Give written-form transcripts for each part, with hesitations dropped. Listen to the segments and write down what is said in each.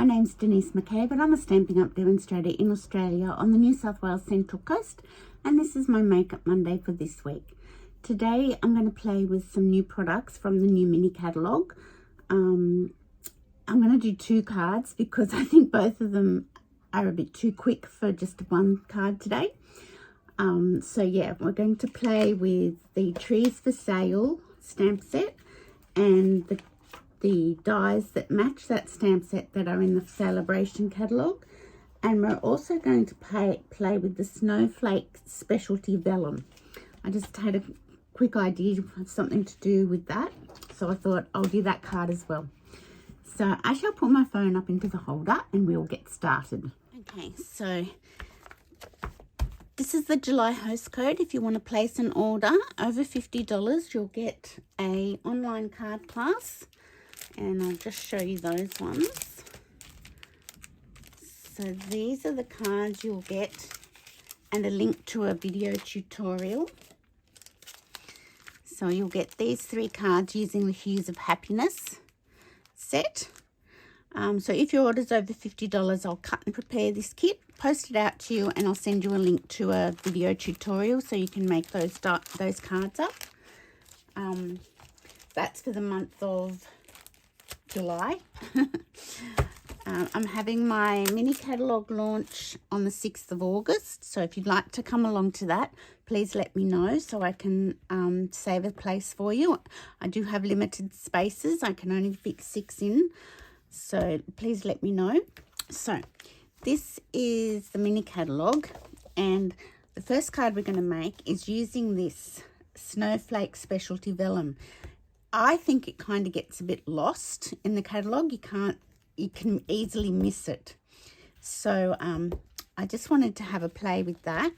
name's Denise McCabe and I'm a Stampin' Up demonstrator in Australia on the New South Wales Central Coast, and this is my Makeup Monday for this week. Today I'm going to play with some new products from the new mini catalogue. I'm going to do 2 cards because I think both of them are a bit too quick for just one card today. So yeah, we're going to play with the Trees for Sale stamp set and the dies that match that stamp set that are in the Sale-a-bration catalogue, and we're also going to play with the Snowflake Specialty Velum. I just had a quick idea of something to do with that, so I thought I'll do that card as well. So I shall put my phone up into the holder and we'll get started. Okay, so this is the July host code. If you want to place an order over $50, you'll get a online card class. And I'll just show you those ones. So these are the cards you'll get, and a link to a video tutorial. So you'll get these 3 cards using the Hues of Happiness set. So if your order's over $50, I'll cut and prepare this kit, post it out to you, and I'll send you a link to a video tutorial so you can make those cards up. That's for the month of July. I'm having my mini catalogue launch on the 6th of August, so if you'd like to come along to that, please let me know so I can save a place for you. I do have limited spaces. I can only fit 6 in, so please let me know. So this is the mini catalogue, and the first card we're going to make is using this Snowflake Specialty Velum. I think it kind of gets a bit lost in the catalogue. You can easily miss it. So I just wanted to have a play with that.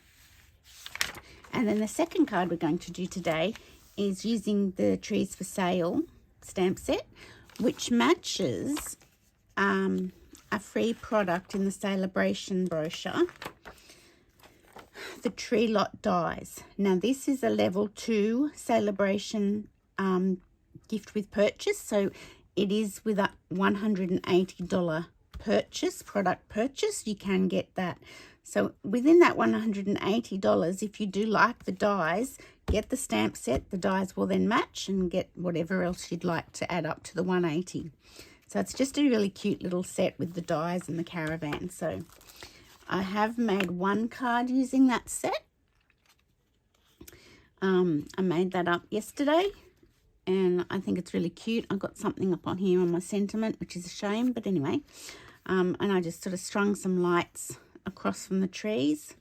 And then the second card we're going to do today is using the Trees for Sale stamp set, which matches a free product in the Sale-a-bration brochure, the Tree Lot Dies. Now this is a level 2 Sale-a-bration gift with purchase, so it is with a $180 product purchase. You can get that. So within that $180, if you do like the dies, get the stamp set. The dies will then match, and get whatever else you'd like to add up to the $180. So it's just a really cute little set with the dies and the caravan. So I have made 1 card using that set. I made that up yesterday, and I think it's really cute. I've got something up on here on my sentiment, which is a shame, but anyway. And I just sort of strung some lights across from the trees.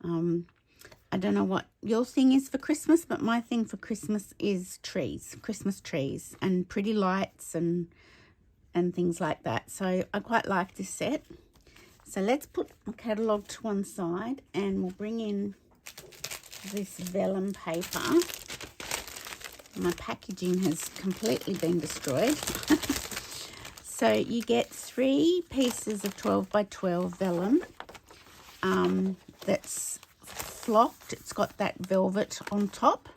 I don't know what your thing is for Christmas, but my thing for Christmas is trees, Christmas trees, and pretty lights and things like that. So I quite like this set. So let's put the catalogue to one side, and we'll bring in this vellum paper. My packaging has completely been destroyed. So you get 3 pieces of 12 by 12 vellum that's flocked. It's got that velvet on top.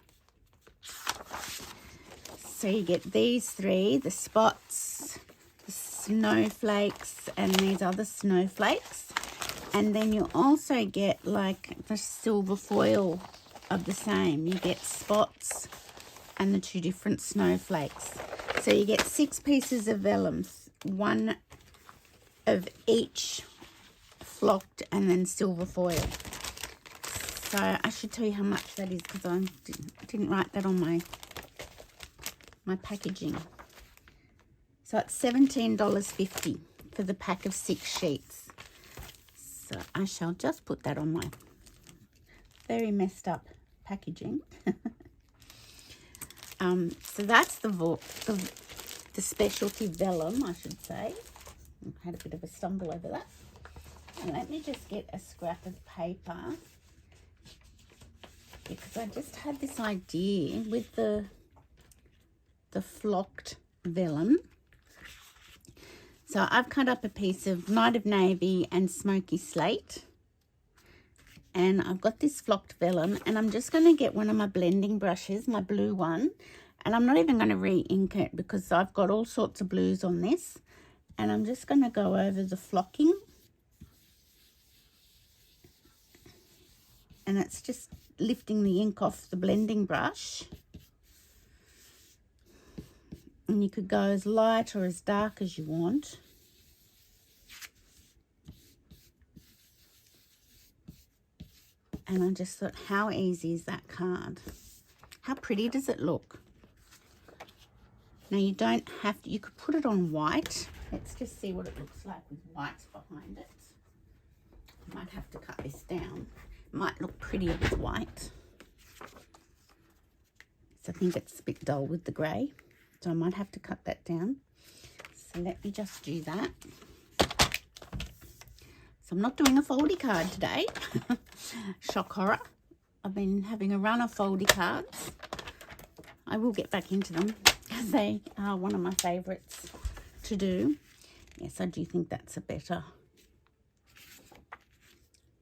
So you get these 3, the spots, the snowflakes, and these other snowflakes. And then you also get like the silver foil of the same. You get spots and the 2 different snowflakes. So you get 6 pieces of vellum, 1 of each flocked and then silver foil. So I should tell you how much that is, because I didn't write that on my packaging. So it's $17.50 for the pack of 6 sheets. So I shall just put that on my very messed up packaging. So that's the specialty vellum, I should say. I had a bit of a stumble over that. And let me just get a scrap of paper, because I just had this idea with the flocked vellum. So I've cut up a piece of Night of Navy and Smoky Slate. And I've got this flocked vellum, and I'm just going to get one of my blending brushes, my blue one. And I'm not even going to re-ink it because I've got all sorts of blues on this. And I'm just going to go over the flocking. And it's just lifting the ink off the blending brush. And you could go as light or as dark as you want. And I just thought, how easy is that card? How pretty does it look? Now you don't have to, you could put it on white. Let's just see what it looks like with white behind it. I might have to cut this down. It might look prettier with white. So I think it's a bit dull with the grey. So I might have to cut that down. So let me just do that. So I'm not doing a foldy card today. Shock horror. I've been having a run of foldy cards. I will get back into them because they are one of my favourites to do. Yes, I do think that's a better.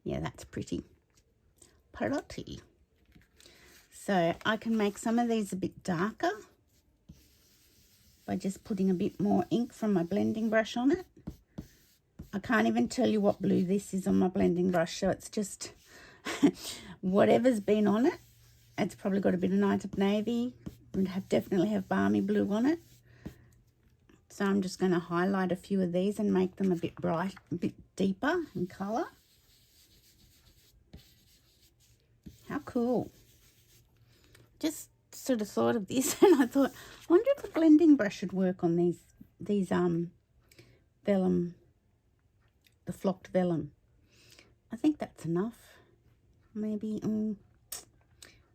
Yeah, that's pretty. Pretty. So I can make some of these a bit darker by just putting a bit more ink from my blending brush on it. I can't even tell you what blue this is on my blending brush, so it's just whatever's been on it. It's probably got a bit of night of navy. Would definitely have balmy blue on it. So I'm just going to highlight a few of these and make them a bit bright, a bit deeper in colour. How cool. Just sort of thought of this and I thought, I wonder if a blending brush would work on these vellum, the flocked vellum. I think that's enough. Maybe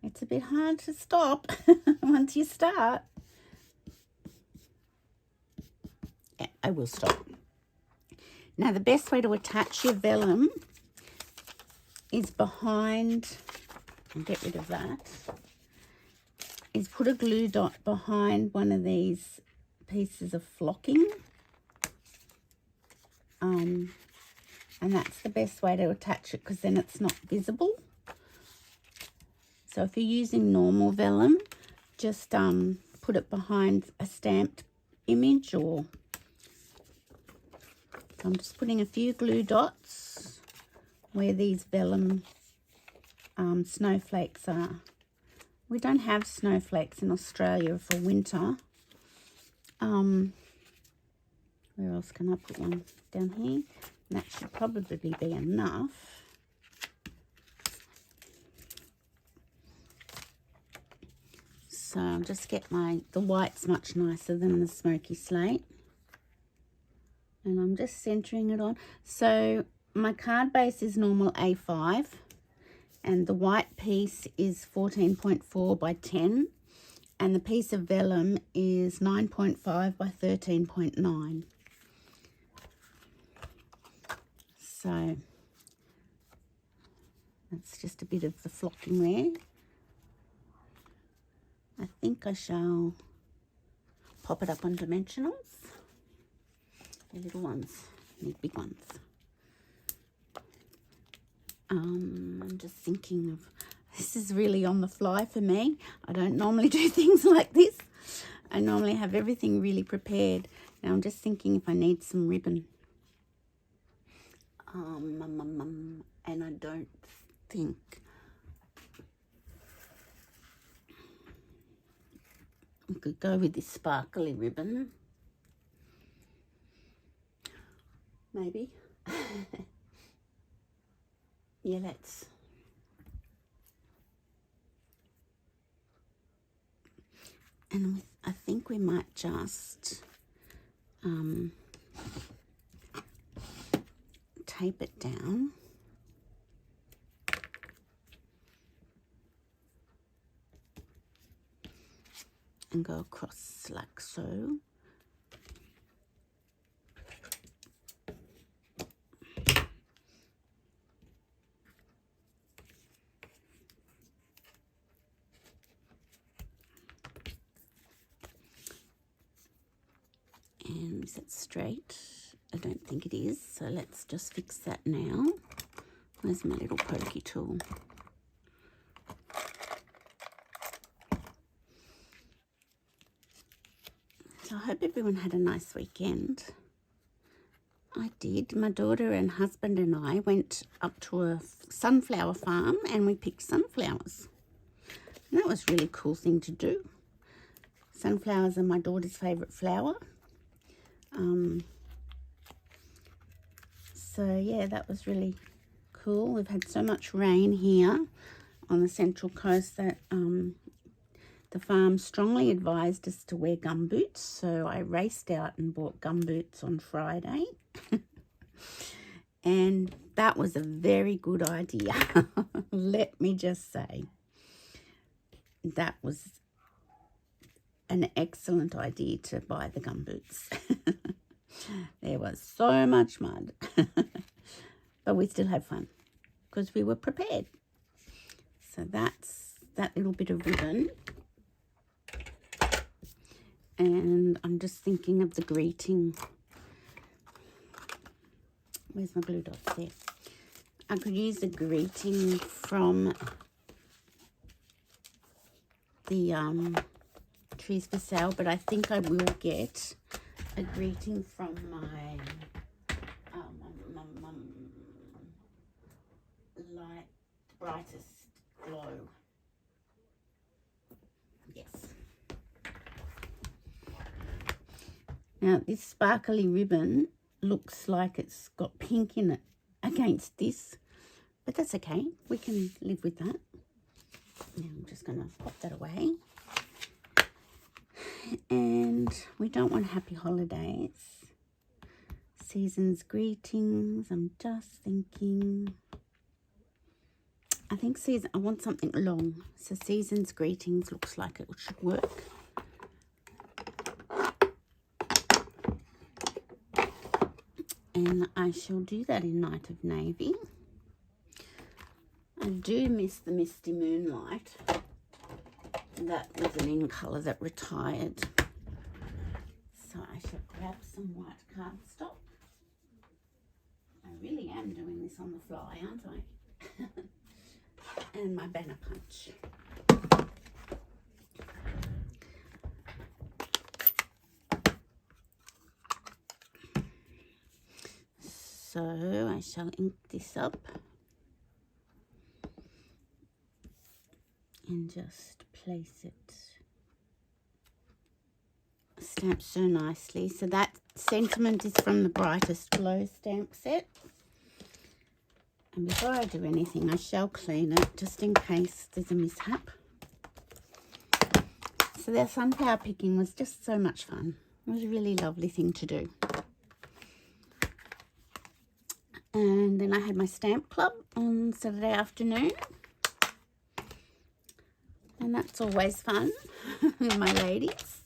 it's a bit hard to stop once you start. Yeah, I will stop. Now the best way to attach your vellum is behind, I'll get rid of that, is put a glue dot behind one of these pieces of flocking. And that's the best way to attach it because then it's not visible. So if you're using normal vellum, just put it behind a stamped image or... So I'm just putting a few glue dots where these vellum snowflakes are. We don't have snowflakes in Australia for winter. Where else can I put one? Down here. And that should probably be enough. So I'll just get the white's much nicer than the smoky slate. And I'm just centering it on. So my card base is normal A5. And the white piece is 14.4 by 10. And the piece of vellum is 9.5 by 13.9. So that's just a bit of the flocking there. I think I shall pop it up on dimensionals. The little ones, need big ones. I'm just thinking of, this is really on the fly for me. I don't normally do things like this. I normally have everything really prepared. Now I'm just thinking if I need some ribbon. And I don't think we could go with this sparkly ribbon. Maybe. Yeah, let's. And I think we might just tape it down. And go across like so. And is it straight? I don't think it is, so let's just fix that now. Where's my little pokey tool? So I hope everyone had a nice weekend. I did. My daughter and husband and I went up to a sunflower farm and we picked sunflowers. And that was a really cool thing to do. Sunflowers are my daughter's favourite flower. So yeah, that was really cool. We've had so much rain here on the Central Coast that the farm strongly advised us to wear gumboots. So I raced out and bought gumboots on Friday. And that was a very good idea. Let me just say. That was an excellent idea to buy the gumboots. There was so much mud. But we still had fun because we were prepared. So that's that little bit of ribbon. And I'm just thinking of the greeting. Where's my glue dots there? I could use a greeting from the Trees for Sale, but I think I will get a greeting from my light brightest glow. Yes. Now this sparkly ribbon looks like it's got pink in it against this, but that's okay. We can live with that. Now I'm just going to pop that away. And we don't want happy holidays. Season's greetings. I'm just thinking. I think I want something long. So season's greetings looks like it should work. And I shall do that in Night of Navy. I do miss the Misty Moonlight. That was an in colour that retired. So I shall grab some white cardstock. I really am doing this on the fly, aren't I? And my banner punch. So I shall ink this up and just place it, stamp so nicely. So that sentiment is from the Brightest Glow stamp set. And before I do anything, I shall clean it just in case there's a mishap. So their sunflower picking was just so much fun. It was a really lovely thing to do. And then I had my stamp club on Saturday afternoon. And that's always fun. My ladies,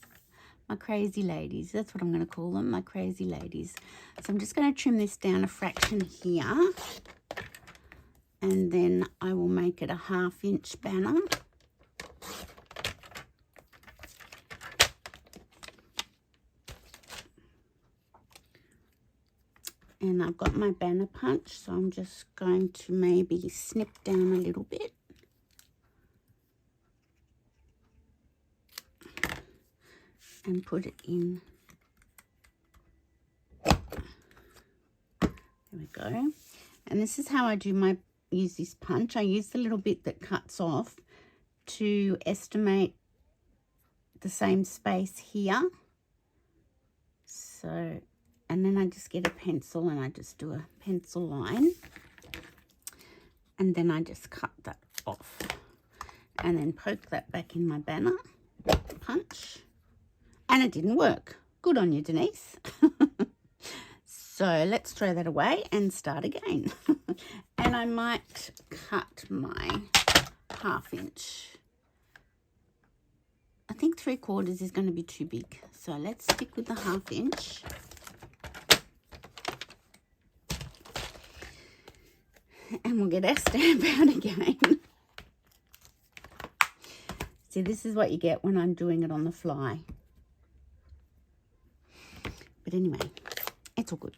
my crazy ladies. That's what I'm going to call them, my crazy ladies. So I'm just going to trim this down a fraction here. And then I will make it a 1/2 inch banner. And I've got my banner punch, so I'm just going to maybe snip down a little bit. And put it in. There we go. And this is how I do use this punch. I use the little bit that cuts off to estimate the same space here. So, and then I just get a pencil and I just do a pencil line. And then I just cut that off. And then poke that back in my banner punch. And it didn't work. Good on you, Denise. So let's throw that away and start again. And I might cut my 1/2 inch. I think 3/4 is going to be too big. So let's stick with the 1/2 inch. And we'll get our stamp out again. See, this is what you get when I'm doing it on the fly. But anyway, it's all good.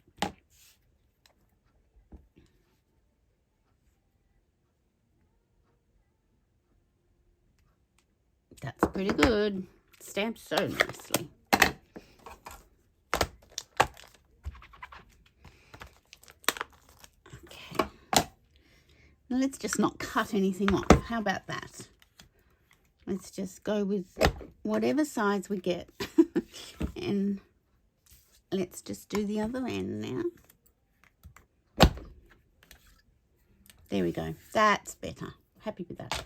That's pretty good. Stamped so nicely. Let's just not cut anything off. How about that? Let's just go with whatever size we get. And let's just do the other end now. There we go. That's better. Happy with that.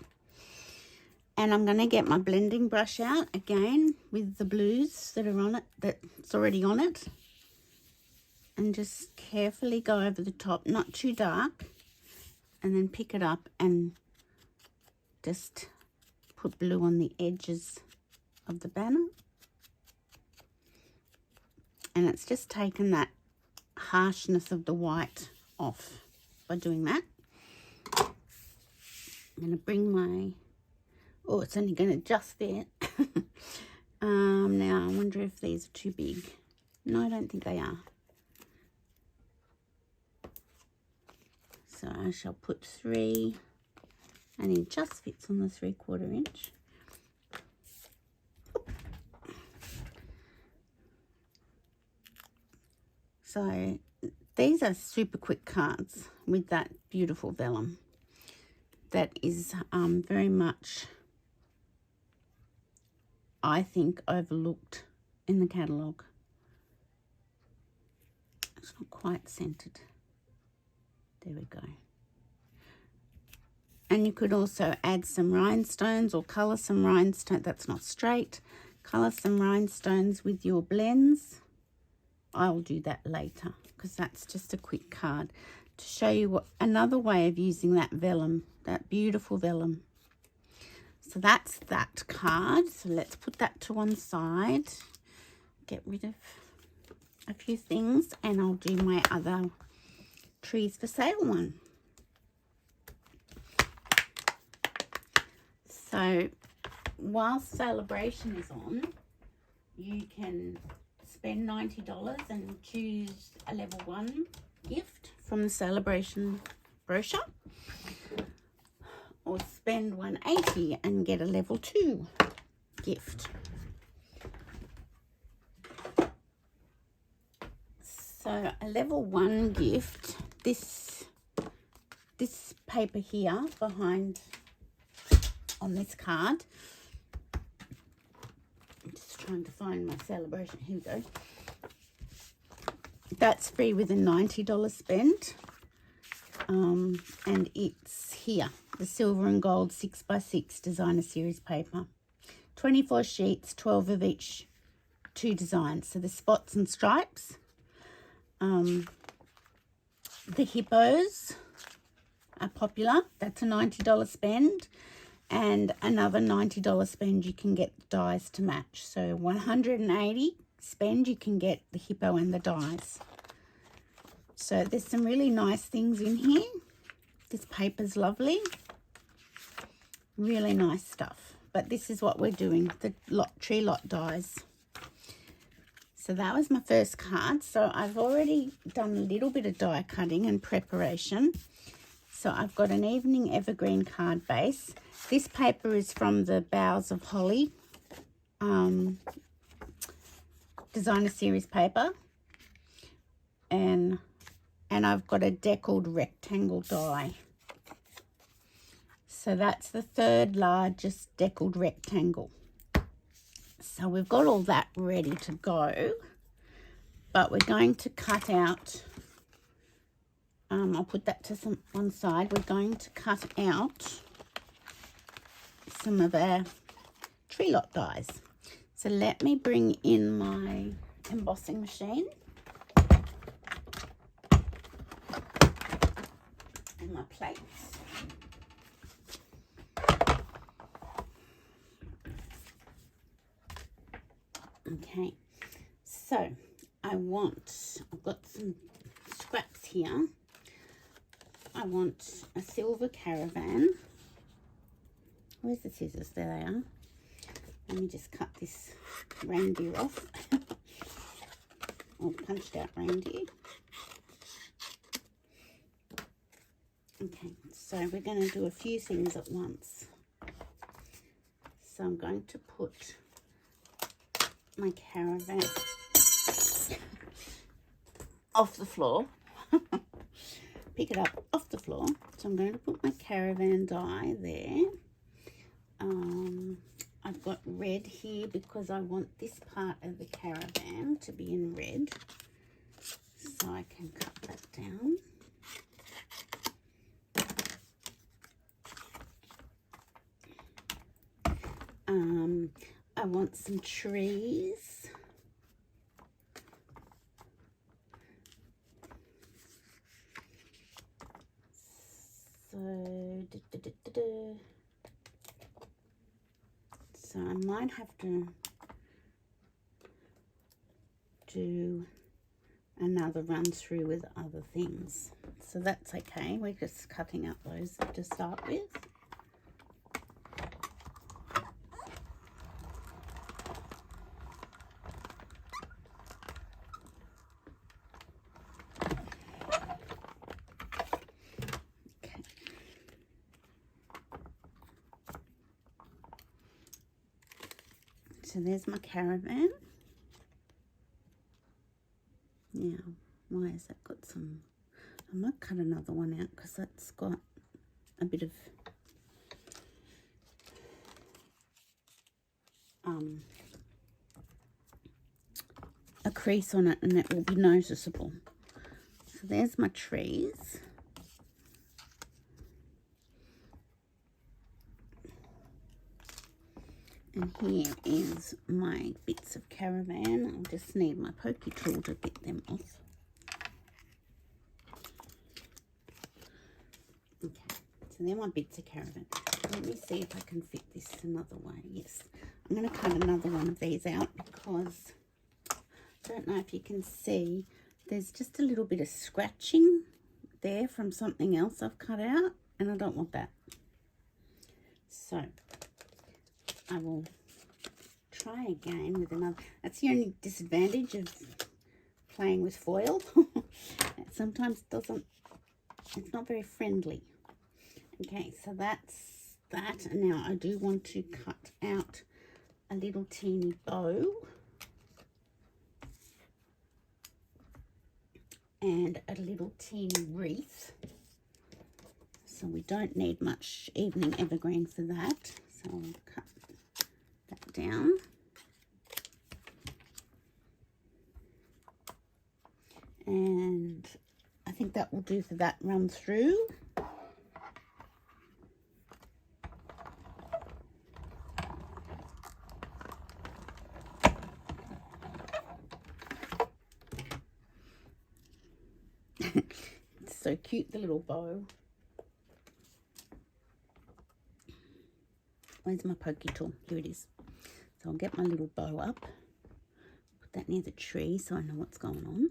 And I'm going to get my blending brush out again with the blues that are on it, that's already on it. And just carefully go over the top, not too dark. And then pick it up and just put blue on the edges of the banner. And it's just taken that harshness of the white off by doing that. I'm going to bring my... Oh, it's only going to just there. Now, I wonder if these are too big. No, I don't think they are. So I shall put 3, and it just fits on the 3/4 inch. So these are super quick cards with that beautiful vellum. That is very much, I think, overlooked in the catalogue. It's not quite centered. There we go. And you could also add some rhinestones or colour some rhinestones. That's not straight. Colour some rhinestones with your blends. I'll do that later because that's just a quick card to show you what another way of using that vellum, that beautiful vellum. So that's that card. So let's put that to one side. Get rid of a few things, and I'll do my other trees for sale one. So while Sale-a-bration is on, you can spend $90 and choose a level 1 gift from the Sale-a-bration brochure, or spend $180 and get a level 2 gift. So a level 1 gift, this paper here behind on this card. I'm just trying to find my Sale-a-bration. Here we go. That's free with a $90 spend. And it's here, the silver and gold 6x6 designer series paper. 24 sheets, 12 of each 2 designs. So the spots and stripes. The hippos are popular. That's a $90 spend. And another $90 spend, you can get the dies to match. So $180 spend, you can get the hippo and the dies. So there's some really nice things in here. This paper's lovely. Really nice stuff. But this is what we're doing, the tree lot dies. So that was my first card. So I've already done a little bit of die cutting and preparation. So I've got an evening evergreen card base. This paper is from the Boughs of Holly designer series paper. And I've got a deckled rectangle die. So that's the 3rd largest deckled rectangle. So we've got all that ready to go. But we're going to cut out, I'll put that to one side. We're going to cut out some of our tree lot dies. So let me bring in my embossing machine. And my plates. Okay, so I've got some scraps here. I want a silver caravan. Where's the scissors? There they are. Let me just cut this reindeer off. Or punched out reindeer. Okay, so we're going to do a few things at once. So I'm going to put my caravan off the floor. pick it up off the floor. So I'm going to put my caravan die there. I've got red here because I want this part of the caravan to be in red. So I can cut that down. I want some trees. So I might have to do another run through with other things. So that's okay. We're just cutting up those to start with. So there's my caravan. Now, why has that got some... I might cut another one out because that's got a bit of a crease on it, and it will be noticeable. So there's my trees. And here is my bits of caravan. I'll just need my pokey tool to get them off. Okay, so they're my bits of caravan. Let me see if I can fit this another way. Yes, I'm going to cut another one of these out because I don't know if you can see, there's just a little bit of scratching there from something else I've cut out, and I don't want that. So I will try again with another. That's the only disadvantage of playing with foil. It sometimes doesn't, it's not very friendly. Okay, so that's that. And now I do want to cut out a little teeny bow. And a little teeny wreath. So we don't need much evening evergreen for that. So I'll cut that down. And I think that will do for that run through. It's so cute, the little bow. Where's my pokey tool? Here it is. So I'll get my little bow up, put that near the tree so I know what's going on.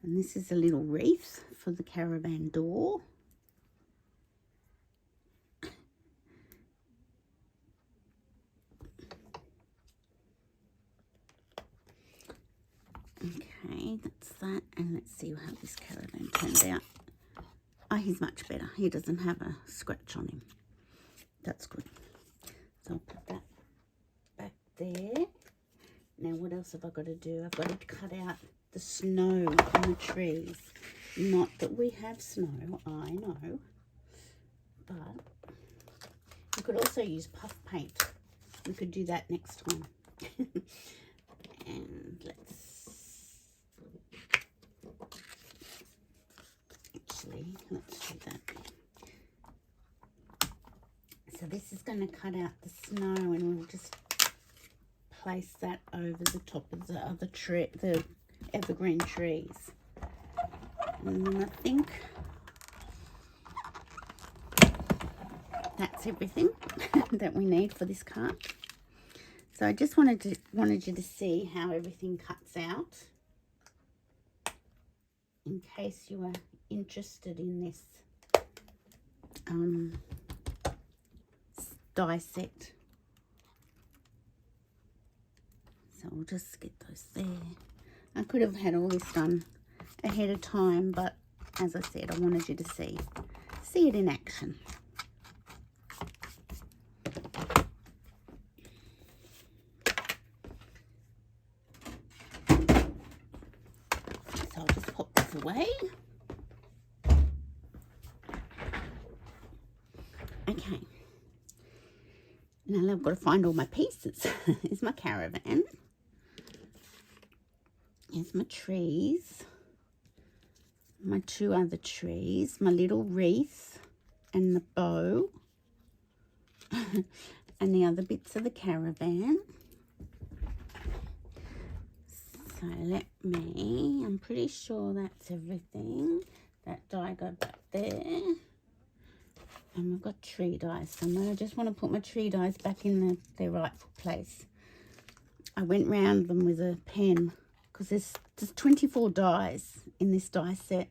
And this is a little wreath for the caravan door. Okay, that's that. And let's see how this caravan turns out. Oh, he's much better. He doesn't have a scratch on him. That's good. So I'll put that back there. Now, what else have I got to do? I've got to cut out the snow on the trees. Not that we have snow, I know. But you could also use puff paint. We could do that next time. And let's do that. So this is going to cut out the snow, and we'll just place that over the top of the other tree, the evergreen trees. And then I think that's everything that we need for this card. So I just wanted you to see how everything cuts out, in case you are interested in this die set. So we'll just get those there. I could have had all this done ahead of time, but as I said, I wanted you to see it in action. So I'll just pop away. Okay. Now I've got to find all my pieces. Here's my caravan. Here's my trees. My two other trees. My little wreath and the bow. And the other bits of the caravan. So I'm pretty sure that's everything. That die go back there. And we've got tree dies somewhere. I just want to put my tree dies back in their rightful place. I went round them with a pen because there's 24 dies in this die set.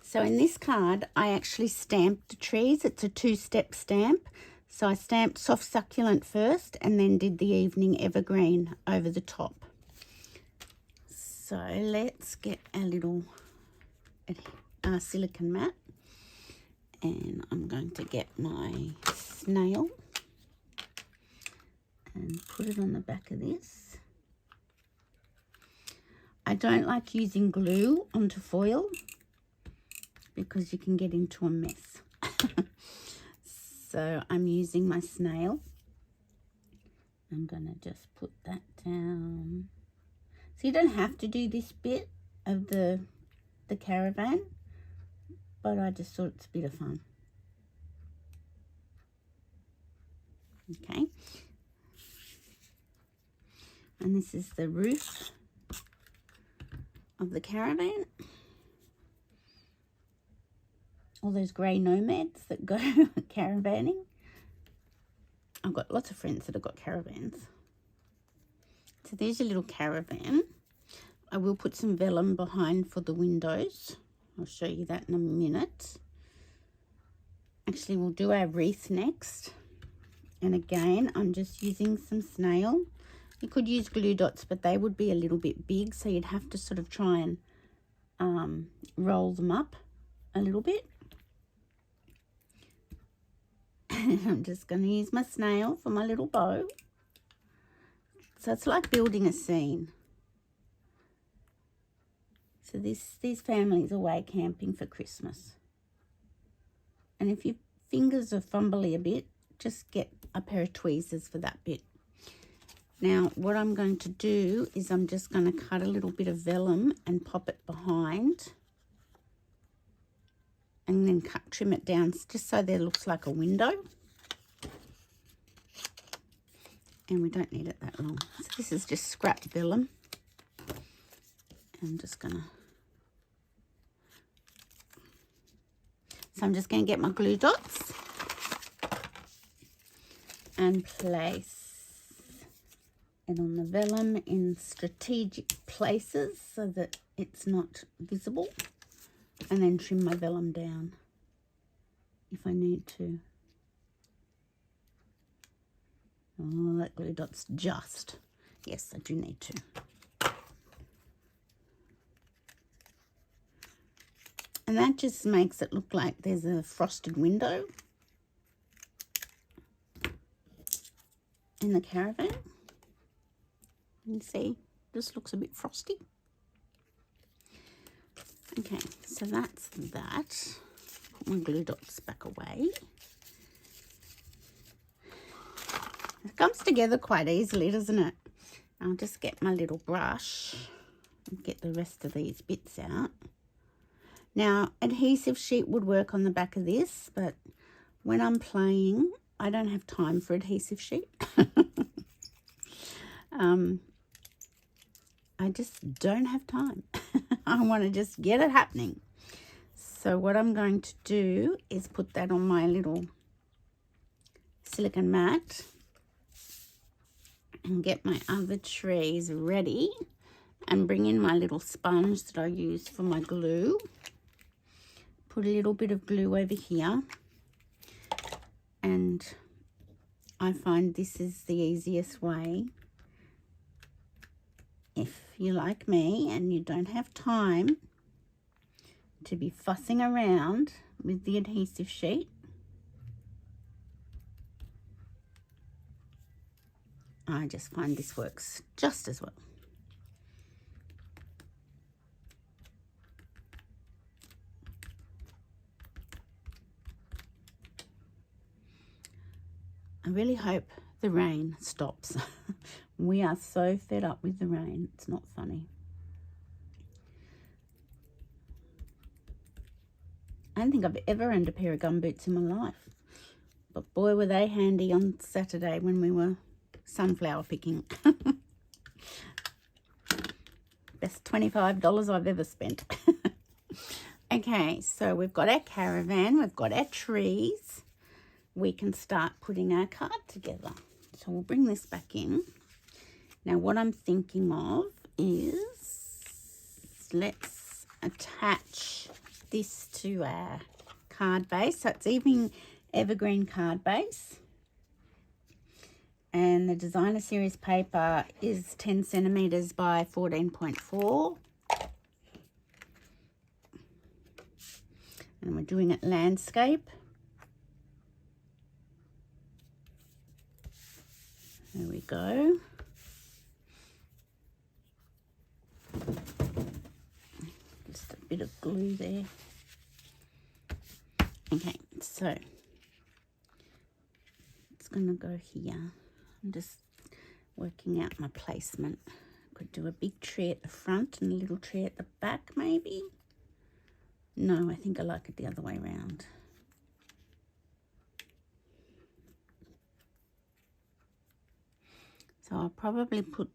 So in this card, I actually stamped the trees. It's a 2-step stamp. So I stamped soft succulent first and then did the evening evergreen over the top. So let's get a little silicone mat, and I'm going to get my snail and put it on the back of this. I don't like using glue onto foil because you can get into a mess. So I'm using my snail. I'm going to just put that down. So you don't have to do this bit of the caravan, but I just thought it's a bit of fun. Okay. And this is the roof of the caravan. All those grey nomads that go caravanning. I've got lots of friends that have got caravans. So there's your little caravan. I will put some vellum behind for the windows. I'll show you that in a minute. Actually, we'll do our wreath next. And again, I'm just using some snail. You could use glue dots, but they would be a little bit big, so you'd have to sort of try and roll them up a little bit. I'm just going to use my snail for my little bow. So it's like building a scene. So these families are away camping for Christmas. And if your fingers are fumbly a bit, just get a pair of tweezers for that bit. Now, what I'm going to do is I'm just going to cut a little bit of vellum and pop it behind. And then trim it down just so there looks like a window. And we don't need it that long. So this is just scrap vellum. I'm just going to... So I'm just going to get my glue dots and place it on the vellum in strategic places so that it's not visible. And then trim my vellum down if I need to. Oh, that glue dot's just. Yes, I do need to. And that just makes it look like there's a frosted window in the caravan. You see, this looks a bit frosty. Okay, so that's that. Put my glue dots back away. It comes together quite easily, doesn't it? I'll just get my little brush and get the rest of these bits out. Now, adhesive sheet would work on the back of this, but when I'm playing, I don't have time for adhesive sheet. I just don't have time. I want to just get it happening. So what I'm going to do is put that on my little silicone mat and get my other trees ready and bring in my little sponge that I use for my glue. Put a little bit of glue over here, and I find this is the easiest way. If you're like me and you don't have time to be fussing around with the adhesive sheet, I just find this works just as well. I really hope the rain stops. We are so fed up with the rain. It's not funny. I don't think I've ever owned a pair of gumboots in my life. But boy, were they handy on Saturday when we were sunflower picking. Best $25 I've ever spent. Okay, so we've got our caravan, we've got our trees. We can start putting our card together. So we'll bring this back in. Now what I'm thinking of is, let's attach this to our card base. So it's evergreen card base. And the designer series paper is 10 centimeters by 14.4. And we're doing it landscape. There we go. Just a bit of glue there. Okay, so it's going to go here. I'm just working out my placement. Could do a big tree at the front and a little tree at the back, maybe. No, I think I like it the other way around. So I'll probably put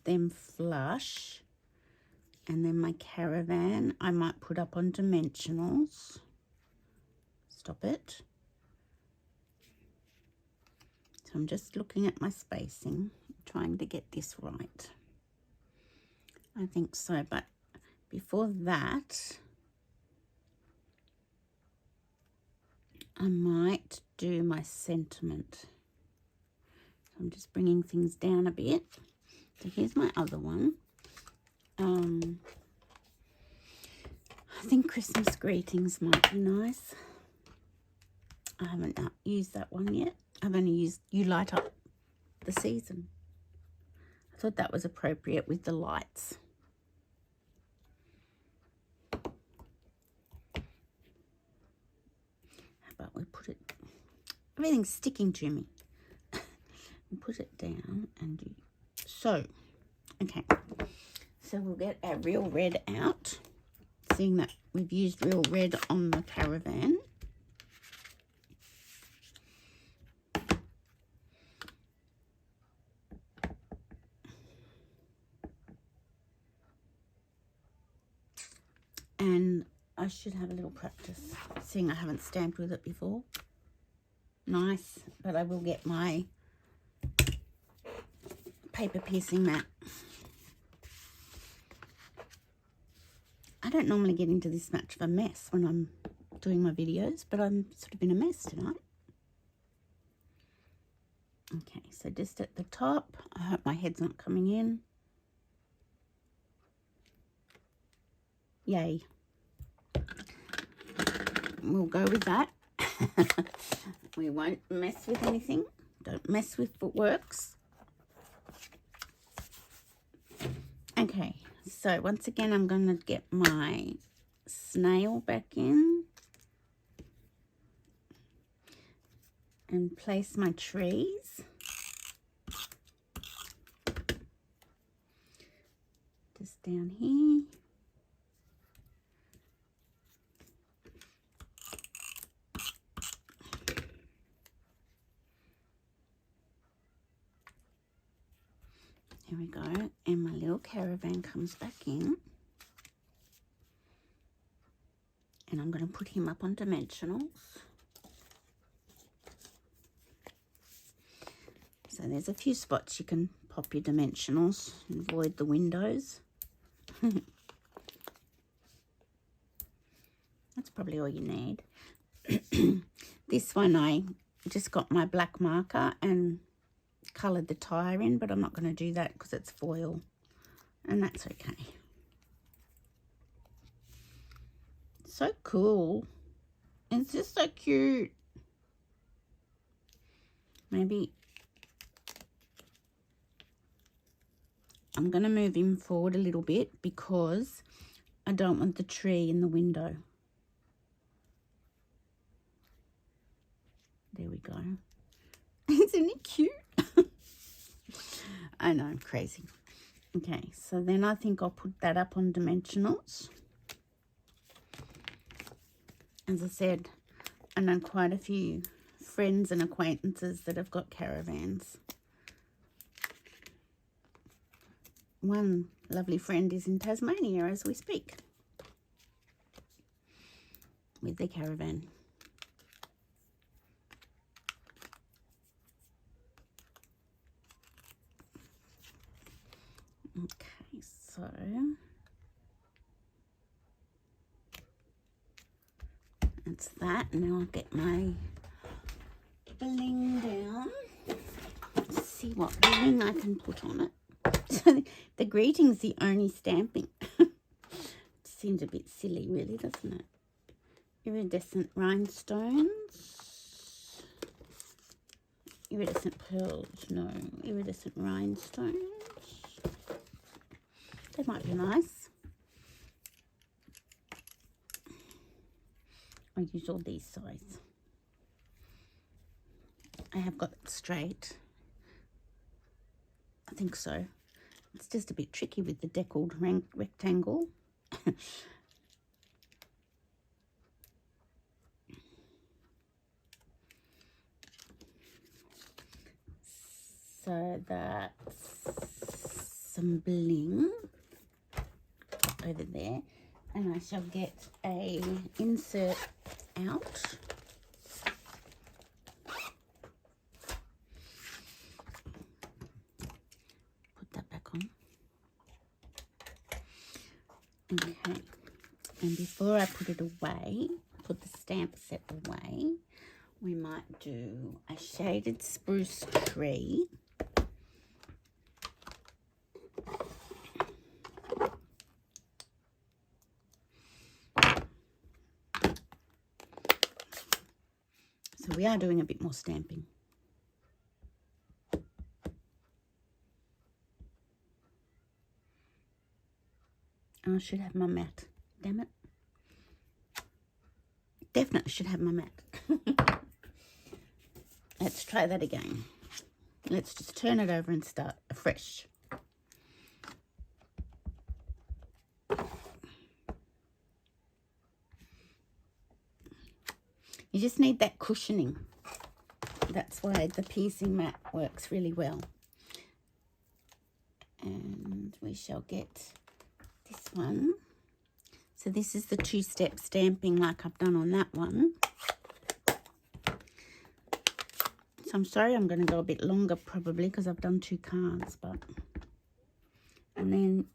them flush, and then my caravan I might put up on dimensionals. Stop it. So I'm just looking at my spacing, trying to get this right. I think so, but before that, I might do my sentiment. So I'm just bringing things down a bit. So here's my other one. I think Christmas greetings might be nice. I haven't used that one yet. I've only used You Light Up the Season. I thought that was appropriate with the lights. But we put it, everything's sticking to me. We'll put it down and do so. Okay, so we'll get our real red out, seeing that we've used real red on the caravan. And I should have a little practice, seeing I haven't stamped with it before. Nice, but I will get my paper piercing mat. I don't normally get into this much of a mess when I'm doing my videos, but I'm sort of in a mess tonight. Okay, so just at the top, I hope my head's not coming in. Yay. We'll go with that. We won't mess with anything. Don't mess with footworks. Okay, so once again, I'm going to get my snail back in and place my trees. Just down here. Here we go, and my little caravan comes back in. And I'm going to put him up on dimensionals. So there's a few spots you can pop your dimensionals and avoid the windows. That's probably all you need. This one I just got my black marker and coloured the tire in, but I'm not going to do that because it's foil, and that's okay. So cool. It's just so cute. Maybe I'm going to move him forward a little bit because I don't want the tree in the window. There we go. Isn't it cute? I know, I'm crazy. Okay, so then I think I'll put that up on dimensionals. As I said, I know quite a few friends and acquaintances that have got caravans. One lovely friend is in Tasmania as we speak with their caravan. Okay, so that's that. Now I'll get my bling down. Let's see what bling I can put on it. So the greeting's the only stamping. It seems a bit silly, really, doesn't it? Iridescent rhinestones. Iridescent pearls, no. Iridescent rhinestones. They might be nice. I use all these size. I have got it straight. I think so. It's just a bit tricky with the deckled rectangle. So that's some bling over there, and I shall get a insert out. Put that back on. Okay, and before I put it away, put the stamp set away, we might do a shaded spruce tree. So we are doing a bit more stamping. I should have my mat. Damn it. Definitely should have my mat. Let's try that again. Let's just turn it over and start afresh. You just need that cushioning. That's why the piecing mat works really well. And we shall get this one. So this is the two-step stamping like I've done on that one. So I'm sorry I'm going to go a bit longer probably because I've done 2 cards, but... And then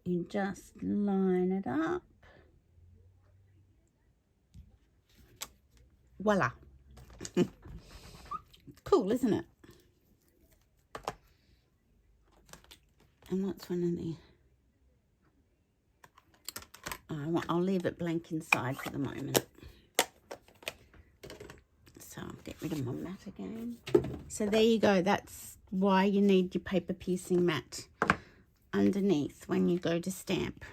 you just line it up. Voila. Cool, isn't it? And what's one of the... I'll leave it blank inside for the moment. So I'll get rid of my mat again. So there you go. That's why you need your paper piercing mat underneath when you go to stamp.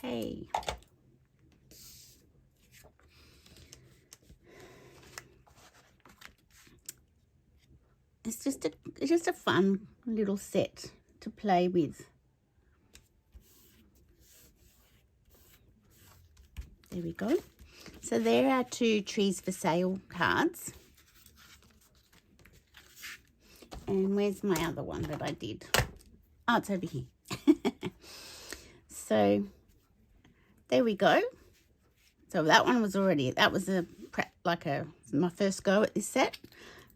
Okay. It's just a fun little set to play with. There we go. So there are 2 trees for sale cards. And where's my other one that I did? Oh, it's over here. So there we go. So that one was already, that was my first go at this set.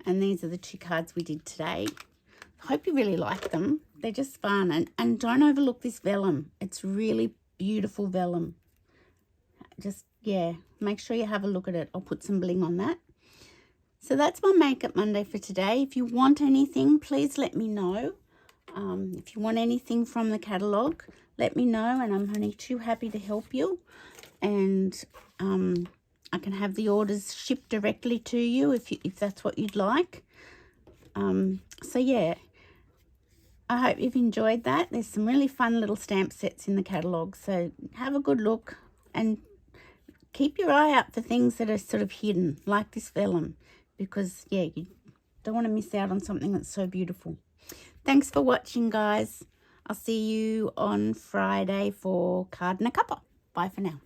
And these are the 2 cards we did today. I hope you really like them. They're just fun. And don't overlook this vellum. It's really beautiful vellum. Just, yeah, make sure you have a look at it. I'll put some bling on that. So that's my Makeup Monday for today. If you want anything, please let me know. If you want anything from the catalogue, let me know. And I'm only too happy to help you. And I can have the orders shipped directly to you if that's what you'd like. So yeah, I hope you've enjoyed that. There's some really fun little stamp sets in the catalogue, so have a good look and keep your eye out for things that are sort of hidden, like this vellum, because, yeah, you don't want to miss out on something that's so beautiful. Thanks for watching, guys. I'll see you on Friday for Card and a Cuppa. Bye for now.